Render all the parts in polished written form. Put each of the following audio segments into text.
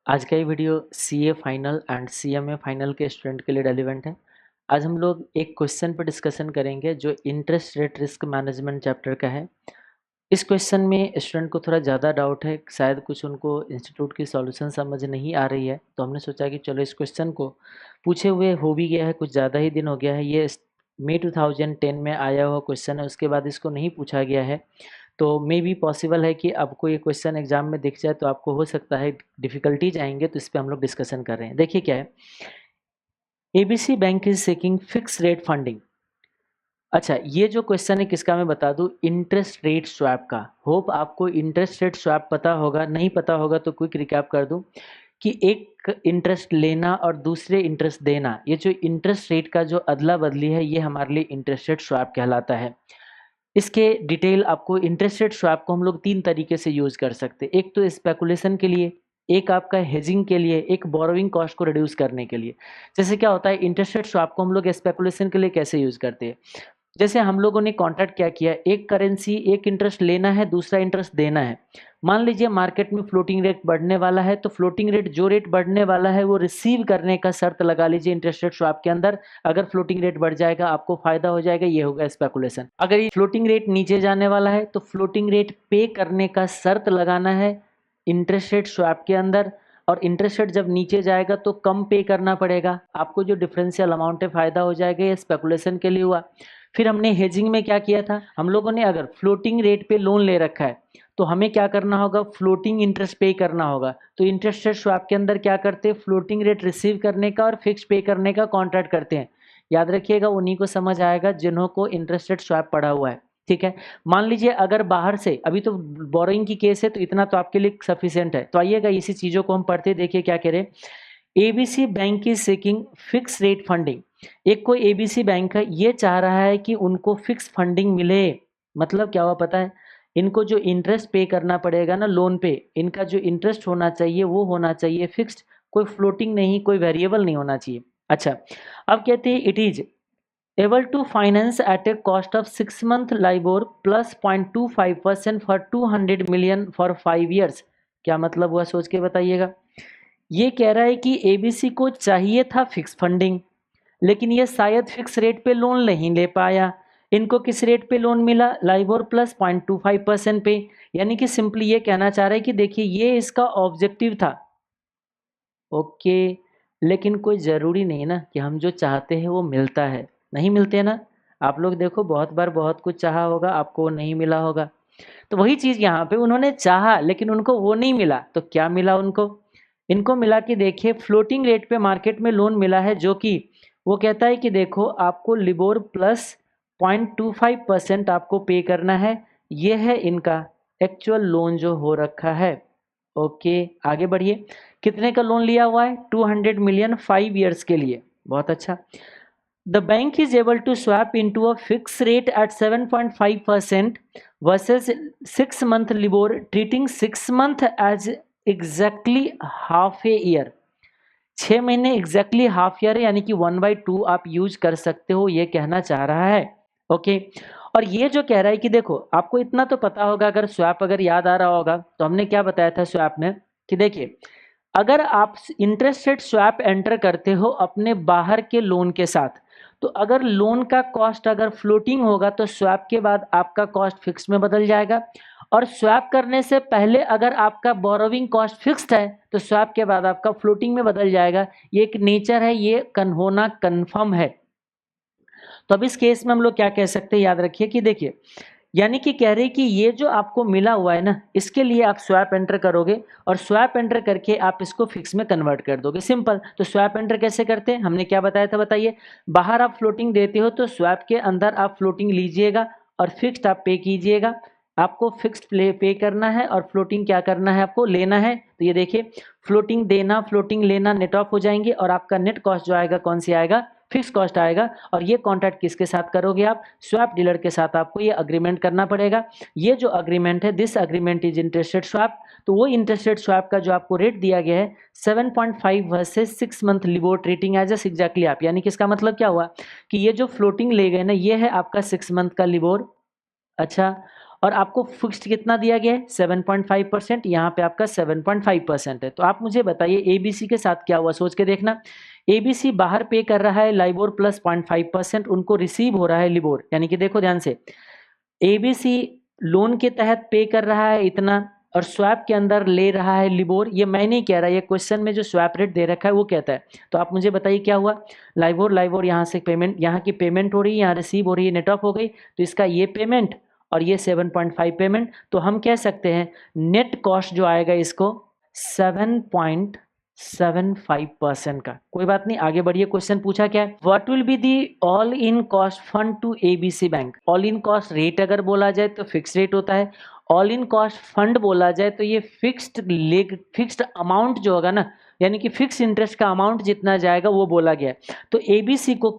आज का ये video CA final and CMA final के स्टूडेंट के लिए रेलिवेंट है। आज हम लोग एक क्वेश्चन पर डिस्कशन करेंगे जो interest rate risk management chapter का है। इस क्वेश्चन में स्टूडेंट को थोड़ा ज़्यादा डाउट है, शायद कुछ उनको इंस्टीट्यूट की सॉल्यूशन समझ नहीं आ रही है, तो हमने सोचा कि चलो इस क्वेश्चन को पूछे हुए हो भी गया है, कुछ ज़्यादा ही दिन हो गया है। ये मई 2010 में आया हुआ क्वेश्चन है, उसके बाद इसको नहीं पूछा गया है। तो मे बी पॉसिबल है कि आपको ये क्वेश्चन एग्जाम में दिख जाए, तो आपको हो सकता है डिफिकल्टीज आएंगे, तो इस पे हम लोग डिस्कशन कर रहे हैं। देखिए क्या है, ABC bank is seeking fix rate funding. अच्छा, ये जो क्वेश्चन है किसका मैं बता दूं, इंटरेस्ट रेट स्वैप का। होप आपको इंटरेस्ट रेट स्वैप पता होगा, नहीं पता होगा तो क्विक रिकैप कर दूं कि एक इंटरेस्ट लेना और दूसरे इंटरेस्ट देना, ये जो इंटरेस्ट रेट का जो अदला बदली है, ये हमारे लिए इंटरेस्ट रेट स्वैप कहलाता है। इसके डिटेल आपको, इंटरेस्ट रेट स्वैप को हम लोग तीन तरीके से यूज कर सकते हैं। एक तो स्पेकुलेशन के लिए, एक आपका हेजिंग के लिए, एक बोरोइंग कॉस्ट को रिड्यूस करने के लिए। जैसे क्या होता है, इंटरेस्ट रेट स्वैप को हम लोग स्पेकुलेशन के लिए कैसे यूज करते हैं, जैसे हम लोगों ने कॉन्ट्रैक्ट क्या किया, एक करेंसी एक इंटरेस्ट लेना है, दूसरा इंटरेस्ट देना है। मान लीजिए मार्केट में फ्लोटिंग रेट बढ़ने वाला है, तो फ्लोटिंग रेट जो रेट बढ़ने वाला है वो रिसीव करने का शर्त लगा लीजिए इंटरेस्ट रेट स्वैप के अंदर। अगर फ्लोटिंग रेट बढ़ जाएगा आपको फायदा हो जाएगा, ये होगा स्पेकुलेशन। अगर ये फ्लोटिंग रेट नीचे जाने वाला है तो फ्लोटिंग रेट पे करने का शर्त लगाना है इंटरेस्ट रेट स्वैप के अंदर, और इंटरेस्ट रेट जब नीचे जाएगा तो कम पे करना पड़ेगा आपको, जो डिफरेंशियल अमाउंट है फायदा हो जाएगा। ये स्पेकुलेशन के लिए हुआ। फिर हमने हेजिंग में क्या किया था, हम लोगों ने अगर फ्लोटिंग रेट पे लोन ले रखा है तो हमें क्या करना होगा, फ्लोटिंग इंटरेस्ट पे करना होगा। तो इंटरेस्ट रेट स्वैप के अंदर क्या करते हैं, फ्लोटिंग रेट रिसीव करने का और फिक्स पे करने का कॉन्ट्रैक्ट करते हैं। याद रखिएगा, उन्हीं को समझ आएगा जिन्हों को इंटरेस्ट रेट स्वैप पढ़ा हुआ है। ठीक है, मान लीजिए अगर बाहर से, अभी तो बोरोइंग की केस है तो इतना तो आपके लिए सफिशिएंट है, तो आइएगा इसी चीजों को हम पढ़ते, देखिए क्या कह रहे। ABC bank is seeking fix rate funding. एक कोई एबीसी बैंक है, ये चाह रहा है कि उनको फिक्स फंडिंग मिले। मतलब क्या हुआ पता है, इनको जो इंटरेस्ट पे करना पड़ेगा ना लोन पे, इनका जो इंटरेस्ट होना चाहिए वो होना चाहिए फिक्स्ड, कोई फ्लोटिंग नहीं, कोई वेरिएबल नहीं होना चाहिए। अच्छा, अब कहते हैं it is able to finance at a cost of 6 month LIBOR plus 0.25% for 200 million for 5 years। क्या मतलब हुआ सोच के बताइएगा। ये कह रहा है कि एबीसी को चाहिए था फिक्स फंडिंग, लेकिन ये शायद फिक्स रेट पे लोन नहीं ले पाया। इनको किस रेट पे लोन मिला, लाइबोर प्लस 0.25% पे। यानी कि सिंपली ये कहना चाह रहा है कि देखिए ये इसका ऑब्जेक्टिव था। ओके, लेकिन कोई ज़रूरी नहीं ना कि हम जो चाहते हैं वो मिलता है, नहीं मिलते ना। आप लोग देखो, बहुत बार बहुत कुछ चाहा होगा, आपको वो नहीं मिला होगा। तो वही चीज़ यहाँ पे उन्होंने चाहा लेकिन उनको वो नहीं मिला, तो क्या मिला उनको, इनको मिला कि देखिए फ्लोटिंग रेट पे मार्केट में लोन मिला है, जो कि वो कहता है कि देखो आपको लिबोर प्लस 0.25% आपको पे करना है। ये है इनका एक्चुअल लोन जो हो रखा है। ओके, आगे बढ़िए। कितने का लोन लिया हुआ है, 200 मिलियन 5 years के लिए। बहुत अच्छा। The bank is able to swap into a fixed rate at 7.5% versus 6 month LIBOR, treating 6 month as exactly half a year। 6 महीने एग्जैक्टली हाफ ईयर है, यानी कि 1/2 आप यूज कर सकते हो, ये कहना चाह रहा है। ओके, और ये जो कह रहा है कि देखो आपको इतना तो पता होगा, अगर स्वैप अगर याद आ रहा होगा तो हमने क्या बताया था स्वैप में, कि देखिए अगर आप इंटरेस्ट रेट स्वैप एंटर करते हो अपने बाहर के लोन के साथ, तो अगर लोन का कॉस्ट अगर फ्लोटिंग होगा तो स्वैप के बाद आपका कॉस्ट फिक्स में बदल जाएगा, और स्वैप करने से पहले अगर आपका बोरोविंग कॉस्ट फिक्स्ड है तो स्वैप के बाद आपका फ्लोटिंग में बदल जाएगा। ये एक नेचर है, ये होना कन्फर्म है। तो अब इस केस में हम लोग क्या कह सकते हैं, याद रखिए कि देखिए, यानी कि कह रहे कि ये जो आपको मिला हुआ है ना, इसके लिए आप स्वैप एंटर करोगे और स्वैप एंटर करके आप इसको फिक्स में कन्वर्ट कर दोगे, सिंपल। तो स्वैप एंटर कैसे करते हैं, हमने क्या बताया था बताइए। बाहर आप फ्लोटिंग देते हो तो स्वैप के अंदर आप फ्लोटिंग लीजिएगा और फिक्स्ड आप पे कीजिएगा। आपको फिक्स्ड पे करना है और फ्लोटिंग क्या करना है, आपको लेना है। तो ये देखिए, फ्लोटिंग देना फ्लोटिंग लेना नेट ऑफ हो जाएंगे, और आपका नेट कॉस्ट जो आएगा कौन सी आएगा, फिक्स कॉस्ट आएगा। और ये कॉन्ट्रैक्ट किसके साथ करोगे आप, स्वैप डीलर के साथ आपको ये अग्रीमेंट करना पड़ेगा। ये जो अग्रीमेंट है, this agreement is interest rate swap. तो वो इंटरेस्ट रेट स्वैप का जो आपको रेट दिया गया है 7.5 versus 6 month LIBOR, treating as as exactly आप, यानी कि इसका मतलब क्या हुआ कि ये जो फ्लोटिंग ले गए ना, ये है आपका 6 मंथ का लिबोर। अच्छा, और आपको फिक्स्ड कितना दिया गया है 7.5%, यहाँ पे आपका 7.5% है। तो आप मुझे बताइए एबीसी के साथ क्या हुआ, सोच के देखना। एबीसी बाहर पे कर रहा है लाइबोर प्लस 0.5%, उनको रिसीव हो रहा है लिबोर, यानी कि देखो ध्यान से, एबीसी लोन के तहत पे कर रहा है इतना और स्वैप के अंदर ले रहा है लिबोर। ये मैं नहीं कह रहा, ये क्वेश्चन में जो स्वैप रेट दे रखा है वो कहता है। तो आप मुझे बताइए क्या हुआ, लाइबोर यहाँ से पेमेंट, यहाँ की पेमेंट हो रही है, यहाँ रिसीव हो रही है, नेट ऑफ हो गई, तो इसका ये पेमेंट और ये 7.5 पेमेंट, तो हम कह सकते हैं नेट कॉस्ट जो आएगा इसको 7.75% का। कोई बात नहीं, आगे बढ़िए। क्वेश्चन पूछा क्या है, what will be the all in cost fund to ABC bank. All in cost rate अगर बोला जाए तो फिक्स रेट होता है, ऑल इन कॉस्ट फंड बोला जाए तो ये फिक्स्ड अमाउंट जो होगा ना, यानी कि फिक्स इंटरेस्ट का अमाउंट जितना जाएगा वो बोला गया है। तो एबीसी को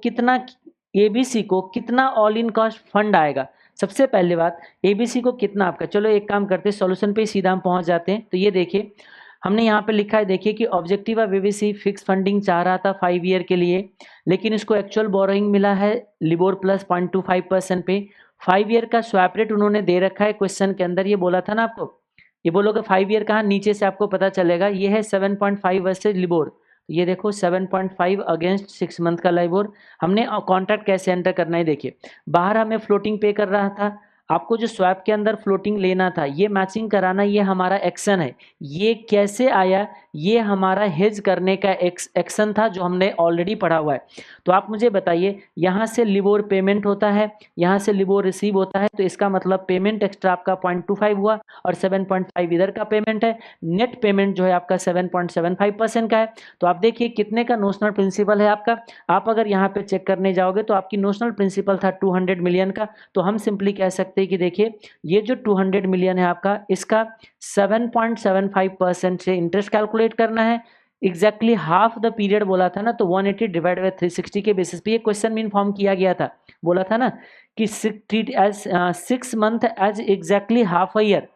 कितना ऑल इन कॉस्ट फंड आएगा। सबसे पहले बात, एबीसी को कितना आपका, चलो एक काम करते हैं, सॉल्यूशन पे सीधा हम पहुंच जाते हैं। तो ये देखिए हमने यहाँ पे लिखा है, देखिए कि objective of ABC fix funding चाह रहा था 5 ईयर के लिए, लेकिन इसको एक्चुअल बोरोइंग मिला है लिबोर प्लस 0.25% पे। 5 ईयर का स्वैप रेट उन्होंने दे रखा है क्वेश्चन के अंदर, ये बोला था ना आपको। ये बोलोगे 5 ईयर कहाँ, नीचे से आपको पता चलेगा, ये है 7.5 वर्सेज लिबोर। ये देखो 7.5 अगेंस्ट 6 मंथ का लाइबोर। हमने कॉन्ट्रैक्ट कैसे एंटर करना है, देखिए बाहर हमें फ्लोटिंग पे कर रहा था, आपको जो स्वैप के अंदर फ्लोटिंग लेना था, ये मैचिंग कराना, ये हमारा एक्शन है। ये कैसे आया, ये हमारा हेज करने का एक्शन था जो हमने ऑलरेडी पढ़ा हुआ है। तो आप मुझे बताइए, यहाँ से लिबोर पेमेंट होता है, यहाँ से लिबोर रिसीव होता है, तो इसका मतलब पेमेंट एक्स्ट्रा आपका 0.25 हुआ और 7.5 इधर का पेमेंट है। नेट पेमेंट जो है आपका 7.75% का है। तो आप देखिए कितने का नोशनल प्रिंसिपल है आपका। आप अगर यहाँ पे चेक करने जाओगे तो आपकी नोशनल प्रिंसिपल था 200 मिलियन का। तो हम सिंपली कह सकते हैं कि देखिए ये जो 200 मिलियन है आपका, इसका 7.75% से इंटरेस्ट कैलकुलेट करना है। एग्जैक्टली हाफ द पीरियड बोला था ना, तो 180 डिवाइड बाय 360 के बेसिस पे ये क्वेश्चन में इन्फॉर्म किया गया था। बोला था ना कि treat as 6 month as exactly half a year.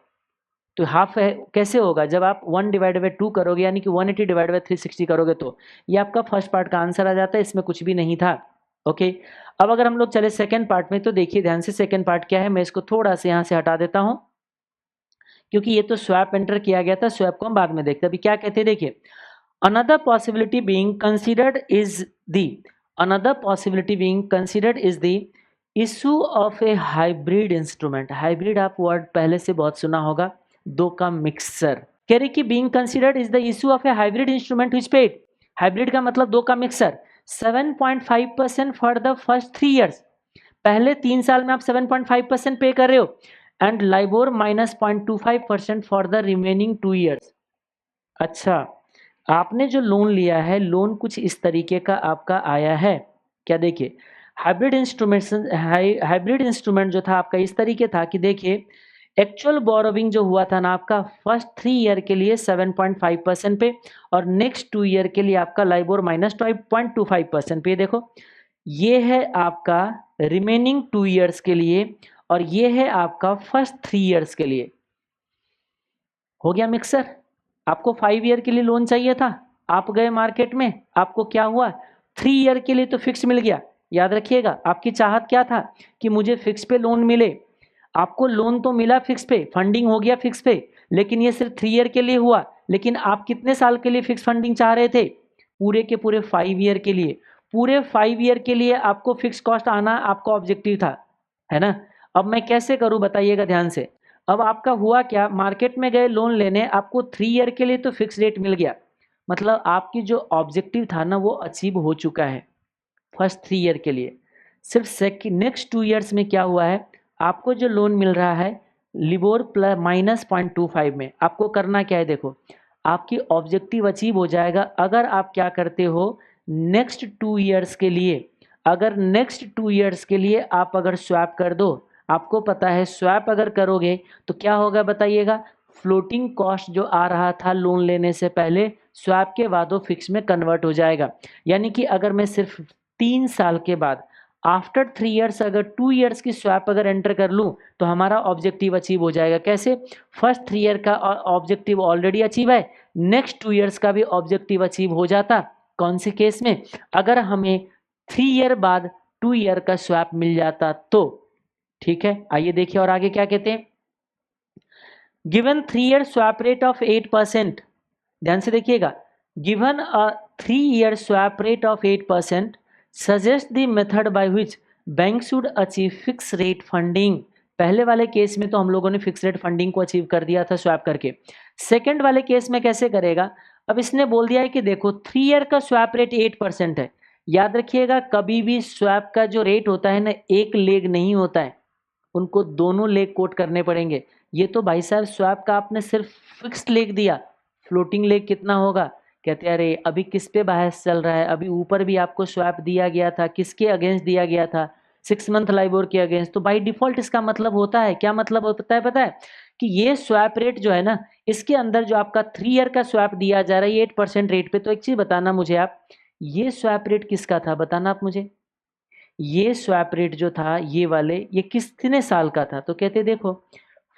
तो हाफ है कैसे होगा, जब आप 1 डिवाइड बाय 2 करोगे, यानी कि 180 डिवाइड बाय 360 करोगे, तो ये आपका फर्स्ट पार्ट का आंसर आ जाता है, इसमें कुछ भी नहीं था। ओके, अब अगर हम लोग चले सेकंड पार्ट में, तो देखिए ध्यान से सेकंड पार्ट क्या है, मैं इसको थोड़ा सा यहाँ से हटा देता हूँ क्योंकि ये तो स्वैप एंटर किया गया था, स्वैप को हम बाद में देखते हैं। अभी क्या कहते हैं देखिए, another possibility being considered is the issue of a hybrid instrument। Hybrid आप वर्ड पहले से बहुत सुना होगा, दो का मिक्सर। कह रही कि being considered is the issue of a hybrid instrument which paid, hybrid का मतलब दो का mixer, 7.5% for the first 3 years। पहले 3 साल में आप 7.5% पे कर रहे हो, and LIBOR minus 0.25% for the remaining 2 years। अच्छा, आपने जो लोन लिया है, लोन कुछ इस तरीके का आपका आया है क्या, देखिए हाइब्रिड इंस्ट्रूमेंट जो था आपका इस तरीके था कि देखिए एक्चुअल बोरोविंग जो हुआ था ना आपका फर्स्ट 3 ईयर के लिए 7.5% पे, और नेक्स्ट 2 ईयर के लिए आपका लाइबोर माइनस 0.25% पे। देखो ये है आपका रिमेनिंग 2 ईयर्स के लिए और ये है आपका फर्स्ट 3 ईयर्स के लिए। हो गया मिक्सर। आपको 5 ईयर के लिए लोन चाहिए था, आप गए मार्केट में, आपको क्या हुआ 3 ईयर के लिए तो फिक्स मिल गया। याद रखिएगा आपकी चाहत क्या था कि मुझे फिक्स पे लोन मिले, आपको लोन तो मिला फिक्स पे, फंडिंग हो गया फिक्स पे, लेकिन ये सिर्फ 3 ईयर के लिए हुआ। लेकिन आप कितने साल के लिए फिक्स फंडिंग चाह रहे थे, पूरे के पूरे 5 ईयर के लिए। पूरे 5 ईयर के लिए आपको फिक्स कॉस्ट आना आपका ऑब्जेक्टिव था, है ना। अब मैं कैसे करूं बताइएगा ध्यान से। अब आपका हुआ क्या, मार्केट में गए लोन लेने, आपको 3 ईयर के लिए तो फिक्स रेट मिल गया, मतलब आपकी जो ऑब्जेक्टिव था ना वो अचीव हो चुका है फर्स्ट 3 ईयर के लिए। सिर्फ नेक्स्ट 2 ईयर्स में क्या हुआ है, आपको जो लोन मिल रहा है लिबोर प्लस माइनस 0.25 में, आपको करना क्या है, देखो आपकी ऑब्जेक्टिव अचीव हो जाएगा अगर आप क्या करते हो नेक्स्ट 2 ईयर्स के लिए। अगर नेक्स्ट 2 ईयर्स के लिए आप अगर स्वैप कर दो, आपको पता है स्वैप अगर करोगे तो क्या होगा बताइएगा, फ्लोटिंग कॉस्ट जो आ रहा था लोन लेने से पहले, स्वैप के बाद वो फिक्स में कन्वर्ट हो जाएगा। यानी कि अगर मैं सिर्फ 3 साल के बाद आफ्टर 3 ईयर्स अगर 2 ईयर्स की स्वैप अगर एंटर कर लूँ तो हमारा ऑब्जेक्टिव अचीव हो जाएगा। कैसे, फर्स्ट 3 ईयर का ऑब्जेक्टिव ऑलरेडी अचीव है, नेक्स्ट 2 ईयर्स का भी ऑब्जेक्टिव अचीव हो जाता। कौन से केस में, अगर हमें 3 ईयर बाद 2 ईयर का स्वैप मिल जाता तो। ठीक है, आइए देखिए और आगे क्या कहते हैं। Given 3 year swap rate of 8%, ध्यान से देखिएगा, given a 3 year swap rate of 8%, suggest the method by which bank should achieve fix rate funding. पहले वाले केस में तो हम लोगों ने फिक्स रेट फंडिंग को अचीव कर दिया था स्वैप करके, सेकंड वाले केस में कैसे करेगा? अब इसने बोल दिया है कि देखो 3 ईयर का स्वैप रेट 8% है। याद रखिएगा, कभी भी स्वैप का जो रेट होता है ना, एक लेग नहीं होता है, उनको दोनों लेग कोट करने पड़ेंगे। ये तो भाई साहब स्वैप का आपने सिर्फ फिक्स्ड लेग दिया, फ्लोटिंग लेग कितना होगा? कहते हैं अरे अभी किस पे बहस चल रहा है, अभी ऊपर भी आपको स्वैप दिया गया था, किसके अगेंस्ट दिया गया था? 6 मंथ लाइबोर के अगेंस्ट। तो बाई डिफॉल्ट इसका मतलब होता है, क्या मतलब होता है पता है? कि ये स्वैप रेट जो है ना, इसके अंदर जो आपका 3 ईयर का स्वैप दिया जा रहा है 8% रेट पे। तो एक चीज बताना मुझे आप, ये स्वैप रेट किसका था बताना आप मुझे। ये स्वैप रेट जो था ये वाले, ये कितने साल का था? तो कहते देखो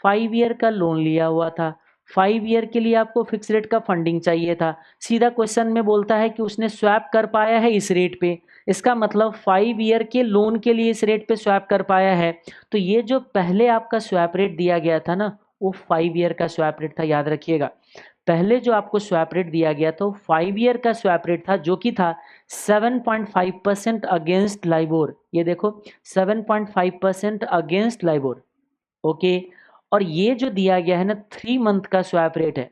5 ईयर का लोन लिया हुआ था, 5 ईयर के लिए आपको फिक्स रेट का फंडिंग चाहिए था। सीधा क्वेश्चन में बोलता है कि उसने स्वैप कर पाया है इस रेट पे, इसका मतलब 5 ईयर के लोन के लिए इस रेट पे स्वैप कर पाया है। तो ये जो पहले आपका स्वैप रेट दिया गया था ना, वो 5 ईयर का स्वैप रेट था, याद रखिएगा। पहले जो आपको स्वैप रेट दिया गया था 5 ईयर का स्वैप रेट था, जो कि था 7.5% अगेंस्ट लाइबोर। ये देखो 7.5% अगेंस्ट लाइबोर, ओके। और ये जो दिया गया है ना 3 मंथ का स्वैप रेट है,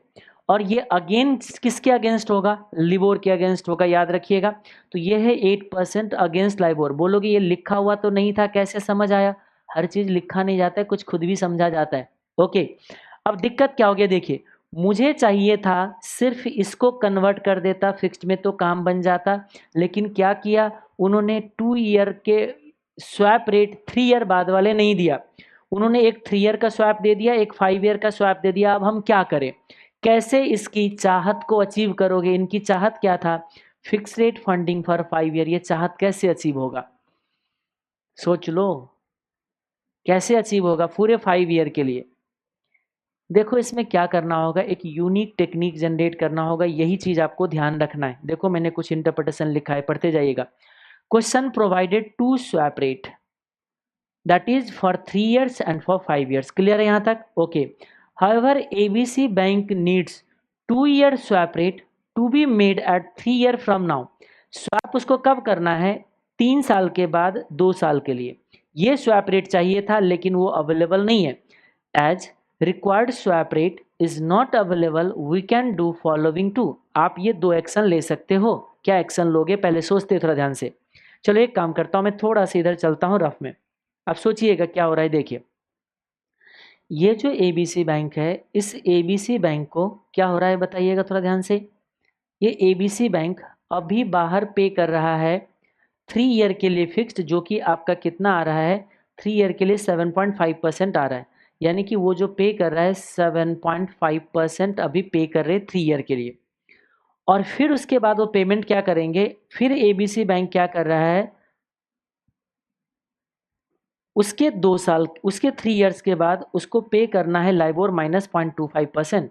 और ये अगेंस्ट किसके अगेंस्ट होगा? लिबोर के अगेंस्ट होगा, याद रखिएगा। तो ये है 8% अगेंस्ट लाइबोर। बोलोगे ये लिखा हुआ तो नहीं था, कैसे समझ आया? हर चीज लिखा नहीं जाता है, कुछ खुद भी समझा जाता है, ओके। अब दिक्कत क्या हो गया देखिए, मुझे चाहिए था सिर्फ इसको कन्वर्ट कर देता फिक्स्ड में तो काम बन जाता, लेकिन क्या किया उन्होंने, 2 ईयर के स्वैप रेट 3 ईयर बाद वाले नहीं दिया, उन्होंने एक 3 ईयर का स्वैप दे दिया, एक 5 ईयर का स्वैप दे दिया। अब हम क्या करें, कैसे इसकी चाहत को अचीव करोगे? इनकी चाहत क्या था? Fix rate funding for 5 year. ये चाहत कैसे अचीव होगा, सोच लो, कैसे अचीव होगा पूरे 5 ईयर के लिए? देखो इसमें क्या करना होगा, एक यूनिक टेक्निक जनरेट करना होगा, यही चीज आपको ध्यान रखना है। देखो मैंने कुछ इंटरप्रिटेशन लिखा है, पढ़ते जाइएगा। Question provided to swap rate that is for 3 years and for 5 years. Clear है यहाँ तक? Okay. However ABC bank needs 2 year swap rate to be made at 3 year from now. Swap उसको कब करना है? 3 साल के बाद, 2 साल के लिए। ये स्वैप रेट चाहिए था लेकिन वो अवेलेबल नहीं है। As required swap rate is not available we can do following two. आप ये 2 एक्शन ले सकते हो। क्या एक्शन लोगे पहले सोचते थोड़ा ध्यान से। चलो एक काम करता हूँ, मैं थोड़ा सा इधर चलता हूँ रफ में, अब सोचिएगा क्या हो रहा है। देखिए ये जो एबीसी बैंक है, इस एबीसी बैंक को क्या हो रहा है बताइएगा थोड़ा ध्यान से। ये एबीसी बैंक अभी बाहर पे कर रहा है 3 ईयर के लिए फिक्स्ड, जो कि आपका कितना आ रहा है? 3 ईयर के लिए 7.5% आ रहा है। यानी कि वो जो पे कर रहा है 7.5% अभी पे कर रहे 3 ईयर के लिए। और फिर उसके बाद वो पेमेंट क्या करेंगे, फिर एबीसी बैंक क्या कर रहा है, उसके 2 साल, उसके 3 ईयर्स के बाद उसको पे करना है लाइबोर माइनस 0.25%।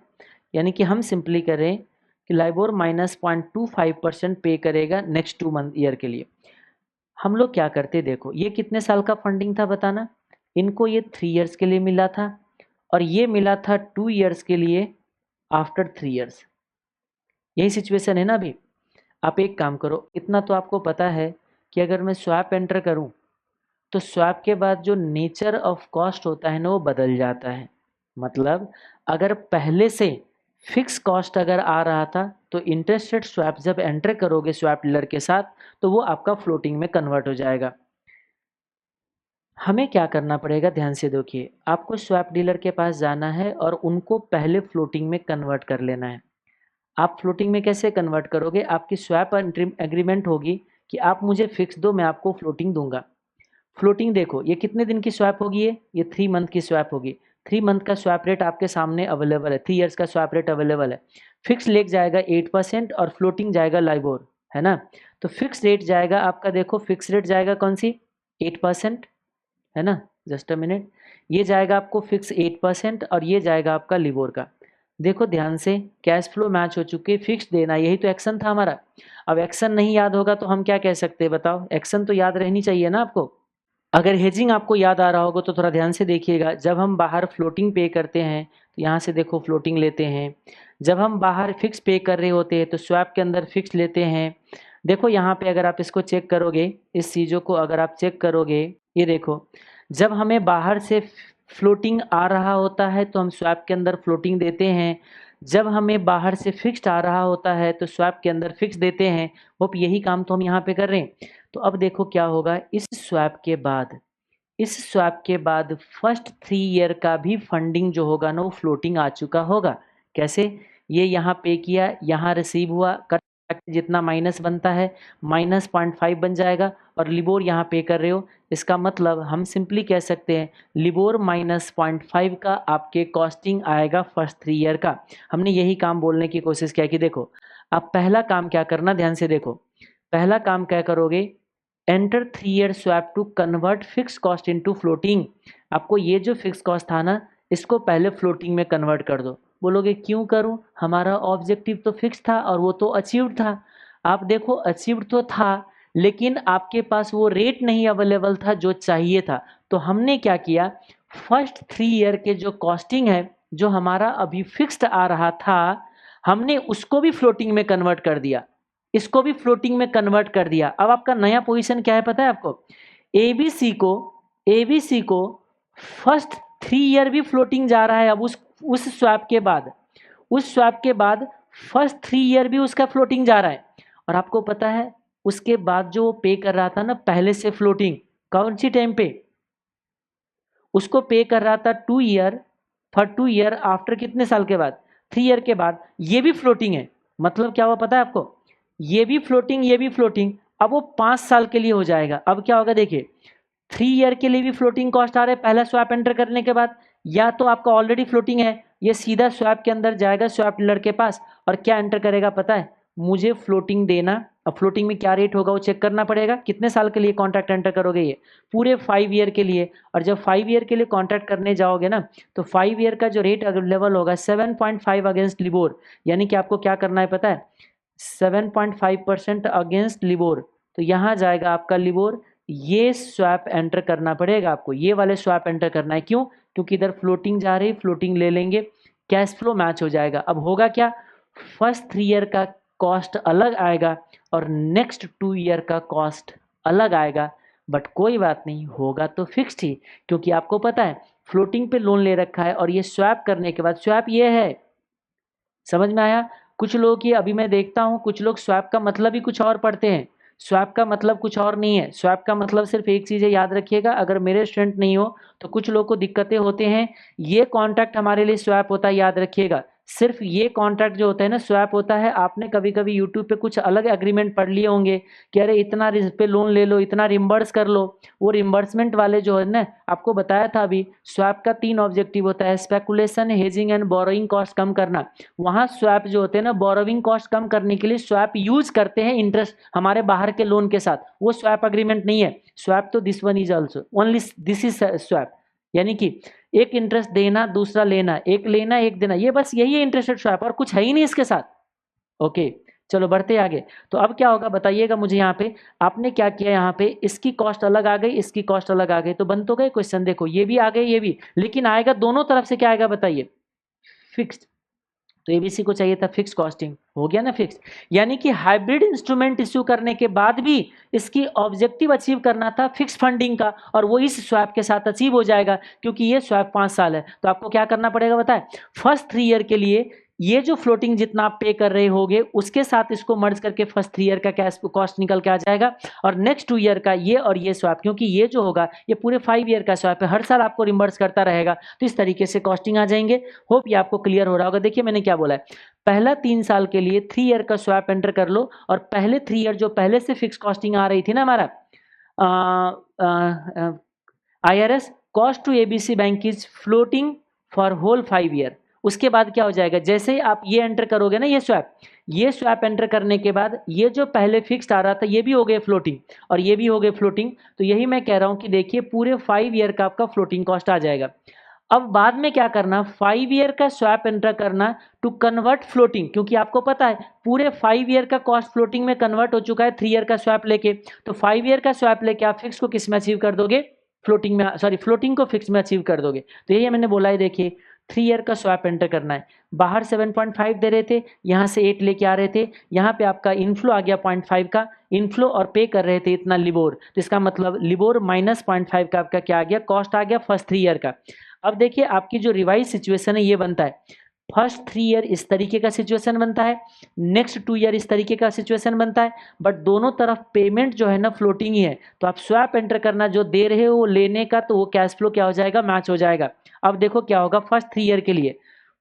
यानी कि हम सिंपली करें कि लाइबोर माइनस 0.25% पे करेगा नेक्स्ट 2 मंथ ईयर के लिए। हम लोग क्या करते, देखो ये कितने साल का फंडिंग था बताना। इनको ये 3 ईयर्स के लिए मिला था, और ये मिला था 2 ईयर्स के लिए आफ्टर 3 ईयर्स। यही सिचुएशन है ना अभी। आप एक काम करो, इतना तो आपको पता है कि अगर मैं स्वैप एंटर करूं तो स्वैप के बाद जो नेचर ऑफ कॉस्ट होता है ना, वो बदल जाता है। मतलब अगर पहले से फिक्स कॉस्ट अगर आ रहा था, तो इंटरेस्ट रेट स्वैप जब एंटर करोगे स्वैप डीलर के साथ, तो वो आपका फ्लोटिंग में कन्वर्ट हो जाएगा। हमें क्या करना पड़ेगा, ध्यान से देखिए, आपको स्वैप डीलर के पास जाना है और उनको पहले फ्लोटिंग में कन्वर्ट कर लेना है। आप फ्लोटिंग में कैसे कन्वर्ट करोगे, आपकी स्वैप एग्रीमेंट होगी कि आप मुझे फिक्स दो, मैं आपको फ्लोटिंग दूंगा। फ्लोटिंग देखो ये कितने दिन की स्वैप होगी, ये 3 मंथ की स्वैप होगी। 3 मंथ का स्वैप रेट आपके सामने अवेलेबल है, 3 ईयर्स का स्वैप रेट अवेलेबल है। फिक्स लेग जाएगा 8% और फ्लोटिंग जाएगा लाइबोर, है ना। तो फिक्स रेट जाएगा आपका, देखो फिक्स रेट जाएगा कौन सी, 8%, है ना। जस्ट अ मिनट, ये जाएगा आपको फिक्स 8% और ये जाएगा आपका लिबोर का। देखो ध्यान से, कैश फ्लो मैच हो चुके, फिक्स देना, यही तो एक्शन था हमारा। अब एक्शन नहीं याद होगा तो हम क्या कह सकते हैं बताओ, एक्शन तो याद रहनी चाहिए ना आपको। अगर हेजिंग आपको याद आ रहा होगा तो थोड़ा ध्यान से देखिएगा। जब हम बाहर फ्लोटिंग पे करते हैं तो यहाँ से देखो फ्लोटिंग लेते हैं, जब हम बाहर फिक्स पे कर रहे होते हैं तो स्वैप के अंदर फिक्स लेते हैं। देखो यहाँ पे अगर आप इसको चेक करोगे, इस चीज़ों को अगर आप चेक करोगे, ये देखो जब हमें बाहर से फ्लोटिंग आ रहा होता है तो हम स्वैप के अंदर फ्लोटिंग देते हैं, जब हमें बाहर से फिक्स्ड आ रहा होता है तो स्वैप के अंदर फिक्स देते हैं। होप यही काम तो हम यहाँ पे कर रहे हैं। तो अब देखो क्या होगा, इस स्वैप के बाद फर्स्ट 3 ईयर का भी फंडिंग जो होगा ना वो फ्लोटिंग आ चुका होगा। कैसे? ये यहाँ पे किया, यहाँ रिसीव हुआ, कट जितना माइनस बनता है माइनस 0.5 बन जाएगा और लिबोर यहाँ पे कर रहे हो। इसका मतलब हम सिंपली कह सकते हैं लिबोर माइनस 0.5 का आपके कॉस्टिंग आएगा फर्स्ट 3 ईयर का। हमने यही काम बोलने की कोशिश किया कि देखो आप पहला काम क्या करना, ध्यान से देखो, पहला काम क्या करोगे, enter 3 year swap to convert fix cost into floating. आपको ये जो फिक्स कॉस्ट था ना इसको पहले फ्लोटिंग में कन्वर्ट कर दो। बोलोगे क्यों करूं, हमारा ऑब्जेक्टिव तो फिक्स था और वो तो अचीव्ड था। आप देखो अचीव्ड तो था लेकिन आपके पास वो रेट नहीं अवेलेबल था जो चाहिए था। तो हमने क्या किया, फर्स्ट 3 ईयर के जो कॉस्टिंग है जो हमारा अभी फिक्स्ड आ रहा था हमने उसको भी फ्लोटिंग में कन्वर्ट कर दिया, इसको भी फ्लोटिंग में कन्वर्ट कर दिया। अब आपका नया पोजीशन क्या है पता है आपको, एबीसी को फर्स्ट 3 ईयर भी फ्लोटिंग जा रहा है। अब उस स्वैप के बाद फर्स्ट 3 ईयर भी उसका फ्लोटिंग जा रहा है। और आपको पता है उसके बाद जो पे कर रहा था ना पहले से फ्लोटिंग, कौन सी टाइम पे उसको पे कर रहा था 2 ईयर, फॉर 2 ईयर आफ्टर कितने साल के बाद, 3 ईयर के बाद ये भी फ्लोटिंग है। मतलब क्या हुआ पता है आपको, ये भी फ्लोटिंग ये भी फ्लोटिंग। अब वो 5 साल के लिए हो जाएगा। अब क्या होगा देखिए, 3 ईयर के लिए भी फ्लोटिंग कॉस्ट आ रहा है पहला स्वैप एंटर करने के बाद, या तो आपका ऑलरेडी फ्लोटिंग है, ये सीधा स्वैप के अंदर जाएगा स्वैप डीलर के पास और क्या एंटर करेगा पता है, मुझे फ्लोटिंग देना। अब फ्लोटिंग में क्या रेट होगा वो चेक करना पड़ेगा। कितने साल के लिए कॉन्ट्रैक्ट एंटर करोगे, ये पूरे 5 ईयर के लिए। और जब 5 ईयर के लिए कॉन्ट्रैक्ट करने जाओगे ना तो 5 ईयर का जो रेट अवेलेबल होगा 7.5 अगेंस्ट लिबोर, यानी कि आपको क्या करना है पता है, 7.5% अगेंस्ट लिबोर। तो यहाँ जाएगा आपका लिबोर, ये स्वैप एंटर करना पड़ेगा आपको, ये वाले स्वैप एंटर करना है। क्यों? क्योंकि इधर फ्लोटिंग जा रही, फ्लोटिंग ले लेंगे, कैश फ्लो मैच हो जाएगा। अब होगा क्या, फर्स्ट 3 ईयर का कॉस्ट अलग आएगा और नेक्स्ट 2 ईयर का कॉस्ट अलग आएगा। बट कोई बात नहीं, होगा तो फिक्स्ड ही, क्योंकि आपको पता है फ्लोटिंग पे लोन ले रखा है। और ये स्वैप करने के बाद, स्वैप ये है, समझ में आया? कुछ लोग की अभी मैं देखता हूँ कुछ लोग स्वैप का मतलब ही कुछ और पढ़ते हैं। स्वैप का मतलब कुछ और नहीं है। स्वैप का मतलब सिर्फ एक चीज़ है, याद रखिएगा, अगर मेरे स्टूडेंट नहीं हो तो कुछ लोग को दिक्कतें होते हैं। ये कॉन्ट्रैक्ट हमारे लिए स्वैप होता है, याद रखिएगा। सिर्फ ये कॉन्ट्रैक्ट जो होता है ना स्वैप होता है। आपने कभी कभी यूट्यूब पे कुछ अलग एग्रीमेंट पढ़ लिए होंगे कि अरे इतना पे लोन ले लो, इतना रिम्बर्स कर लो। वो रिम्बर्समेंट वाले जो है ना, आपको बताया था अभी, स्वैप का 3 ऑब्जेक्टिव होता है, speculation, hedging and borrowing cost कम करना। वहाँ स्वैप जो होते हैं ना बोरोविंग कॉस्ट कम करने के लिए स्वैप यूज करते हैं इंटरेस्ट हमारे बाहर के लोन के साथ। वो स्वैप अग्रीमेंट नहीं है। स्वैप तो this one is also only this is swap, यानी कि एक इंटरेस्ट देना दूसरा लेना, एक लेना एक देना, ये बस यही है इंटरेस्टेड स्वैप, और कुछ है ही नहीं इसके साथ। ओके चलो बढ़ते आगे। तो अब क्या होगा बताइएगा मुझे, यहाँ पे आपने क्या किया, यहाँ पे इसकी कॉस्ट अलग आ गई, इसकी कॉस्ट अलग आ गई, तो बन तो गए क्वेश्चन। देखो ये भी आ गए ये भी, लेकिन आएगा दोनों तरफ से क्या आएगा बताइए, फिक्स्ड। तो एबीसी को चाहिए था फिक्स कॉस्टिंग, हो गया ना फिक्स। यानी कि हाइब्रिड इंस्ट्रूमेंट इश्यू करने के बाद भी इसकी ऑब्जेक्टिव अचीव करना था फिक्स फंडिंग का, और वो इस स्वैप के साथ अचीव हो जाएगा क्योंकि ये स्वैप 5 साल है। तो आपको क्या करना पड़ेगा बताएं, फर्स्ट 3 ईयर के लिए ये जो फ्लोटिंग जितना आप पे कर रहे होगे उसके साथ इसको मर्ज करके फर्स्ट 3 ईयर का कैश कॉस्ट निकल के आ जाएगा, और नेक्स्ट 2 ईयर का ये और ये स्वैप, क्योंकि ये जो होगा ये पूरे 5 ईयर का स्वैप है, हर साल आपको रिम्बर्स करता रहेगा। तो इस तरीके से कॉस्टिंग आ जाएंगे। होप ये आपको क्लियर हो रहा होगा। देखिए मैंने क्या बोला है, पहला 3 साल के लिए 3 ईयर का स्वैप एंटर कर लो, और पहले 3 ईयर जो पहले से फिक्स कॉस्टिंग आ रही थी ना हमारा IRS cost to ABC bank is floating for whole 5 year. उसके बाद क्या हो जाएगा, जैसे ही आप ये एंटर करोगे ना, ये स्वैप एंटर करने के बाद ये जो पहले फिक्स्ड आ रहा था ये भी हो गए फ्लोटिंग और ये भी हो गए फ्लोटिंग। तो यही मैं कह रहा हूं कि देखिए पूरे 5 ईयर का आपका फ्लोटिंग कॉस्ट आ जाएगा। अब बाद में क्या करना, 5 ईयर का स्वैप एंटर करना टू कन्वर्ट फ्लोटिंग, क्योंकि आपको पता है पूरे 5 ईयर का कॉस्ट फ्लोटिंग में कन्वर्ट हो चुका है 3 ईयर का स्वैप लेके। तो 5 ईयर का स्वैप लेके आप फिक्स को किस में अचीव कर दोगे, फ्लोटिंग में, सॉरी फ्लोटिंग को फिक्स में अचीव कर दोगे। तो यही मैंने बोला है, देखिए 3 ईयर का स्वैप एंटर करना है, बाहर 7.5 दे रहे थे, यहाँ से 8 लेके आ रहे थे, यहाँ पे आपका इनफ्लो आ गया 0.5 का इनफ्लो और पे कर रहे थे इतना लिबोर, तो इसका मतलब लिबोर माइनस 0.5 का आपका क्या आ गया, कॉस्ट आ गया फर्स्ट 3 ईयर का। अब देखिए आपकी जो रिवाइज सिचुएशन है ये बनता है, फर्स्ट 3 ईयर इस तरीके का सिचुएशन बनता है, नेक्स्ट 2 ईयर इस तरीके का सिचुएशन बनता है, बट दोनों तरफ पेमेंट जो है ना फ्लोटिंग ही है, तो आप स्वैप एंटर करना, जो दे रहे हो वो लेने का, तो वो कैश फ्लो क्या हो जाएगा, मैच हो जाएगा। अब देखो क्या होगा फर्स्ट 3 ईयर के लिए,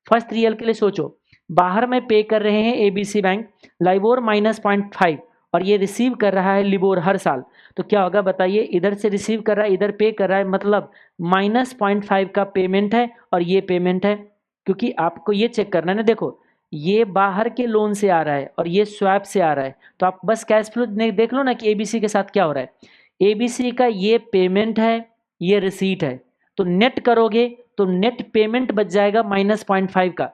फर्स्ट 3 ईयर के लिए सोचो, बाहर में पे कर रहे हैं एबीसी बैंक लाइबोर माइनस 0.5 और ये रिसीव कर रहा है लिबोर हर साल, तो क्या होगा बताइए, इधर से रिसीव कर रहा है इधर पे कर रहा है, मतलब माइनस 0.5 का पेमेंट है और ये पेमेंट है, क्योंकि आपको ये चेक करना है ना, देखो ये बाहर के लोन से आ रहा है और ये स्वैप से आ रहा है, तो आप बस कैश फ्लो देख लो ना कि एबीसी के साथ क्या हो रहा है, एबीसी का ये पेमेंट है ये रिसीट है, तो नेट करोगे तो नेट पेमेंट बच जाएगा माइनस 0.5 का,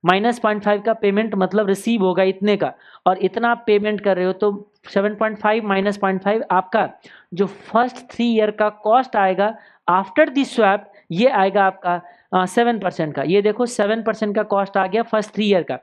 माइनस 0.5 का पेमेंट मतलब रिसीव होगा इतने का, और इतना आप पेमेंट कर रहे हो, तो 7.5 माइनस 0.5 आपका जो फर्स्ट 3 ईयर का कॉस्ट आएगा आफ्टर दिस स्वैप, ये आएगा आपका 7% का, ये देखो 7% का कॉस्ट आ गया फर्स्ट 3 ईयर का।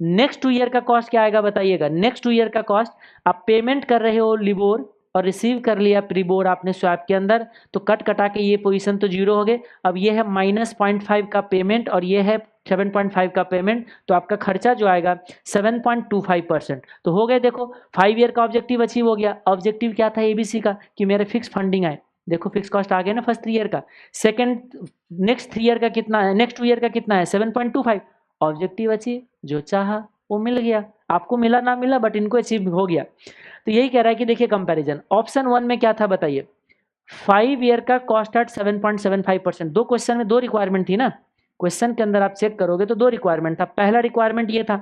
नेक्स्ट 2 ईयर का कॉस्ट क्या आएगा बताइएगा, नेक्स्ट 2 ईयर का कॉस्ट, आप पेमेंट कर रहे हो लिबोर और रिसीव कर लिया प्रीबोर आपने स्वैप के अंदर, तो कट कटा के ये पोजीशन तो जीरो हो गए, अब ये है माइनस 0.5 का पेमेंट और ये है 7.5 का पेमेंट, तो आपका खर्चा जो आएगा 7.25%, तो हो गए देखो 5 ईयर का ऑब्जेक्टिव अचीव हो गया। ऑब्जेक्टिव क्या था एबीसी का, कि मेरे फिक्स फंडिंग आए, देखो फिक्स कॉस्ट आ गया ना फर्स्ट 3 ईयर का, सेकंड नेक्स्ट 3 ईयर का कितना है, नेक्स्ट 2 ईयर का कितना है 7.25, ऑब्जेक्टिव अचीव, जो चाहा वो मिल गया, आपको मिला ना मिला बट इनको अचीव हो गया। तो यही कह रहा है कि देखिए कंपैरिजन, ऑप्शन 1 में क्या था बताइए, 5 ईयर का कॉस्ट एट 7.75%, दो क्वेश्चन में दो रिक्वायरमेंट थी ना, क्वेश्चन के अंदर आप चेक करोगे तो दो रिक्वायरमेंट था, पहला रिक्वायरमेंट ये था,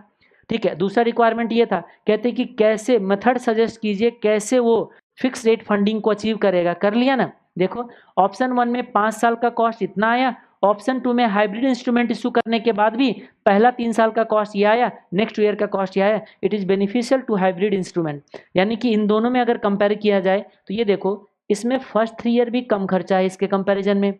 ठीक है, दूसरा रिक्वायरमेंट ये था, कहते कि कैसे मेथड सजेस्ट कीजिए कैसे वो फिक्स रेट फंडिंग को अचीव करेगा, कर लिया ना, देखो ऑप्शन 1 में 5 साल का कॉस्ट इतना आया, ऑप्शन 2 में हाइब्रिड इंस्ट्रूमेंट इशू करने के बाद भी पहला 3 साल का कॉस्ट ये आया, नेक्स्ट ईयर का कॉस्ट ये आया, it is beneficial to hybrid instrument, यानी कि इन दोनों में अगर कंपेयर किया जाए तो ये देखो इसमें फर्स्ट 3 ईयर भी कम खर्चा है इसके कंपैरिजन में,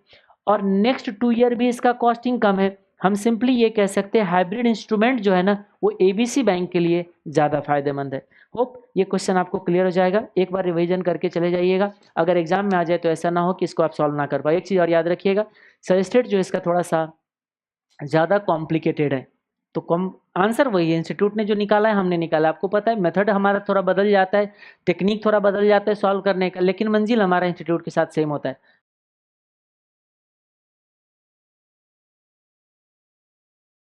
और नेक्स्ट 2 ईयर भी इसका कॉस्टिंग कम है, हम सिंपली ये कह सकते हैं हाइब्रिड इंस्ट्रूमेंट जो है ना वो एबीसी बैंक के लिए ज़्यादा फायदेमंद है। होप ये क्वेश्चन आपको क्लियर हो जाएगा, एक बार रिवीजन करके चले जाइएगा, अगर एग्जाम में आ जाए तो ऐसा ना हो कि इसको आप सॉल्व ना कर पाए। एक चीज़ और याद रखिएगा, सजेस्टेड जो इसका थोड़ा सा ज़्यादा कॉम्प्लिकेटेड है, तो कम आंसर वही है, इंस्टीट्यूट ने जो निकाला है हमने निकाला, आपको पता है मेथड हमारा थोड़ा बदल जाता है, टेक्निक थोड़ा बदल जाता है सॉल्व करने का, लेकिन मंजिल हमारा इंस्टीट्यूट के साथ सेम होता है।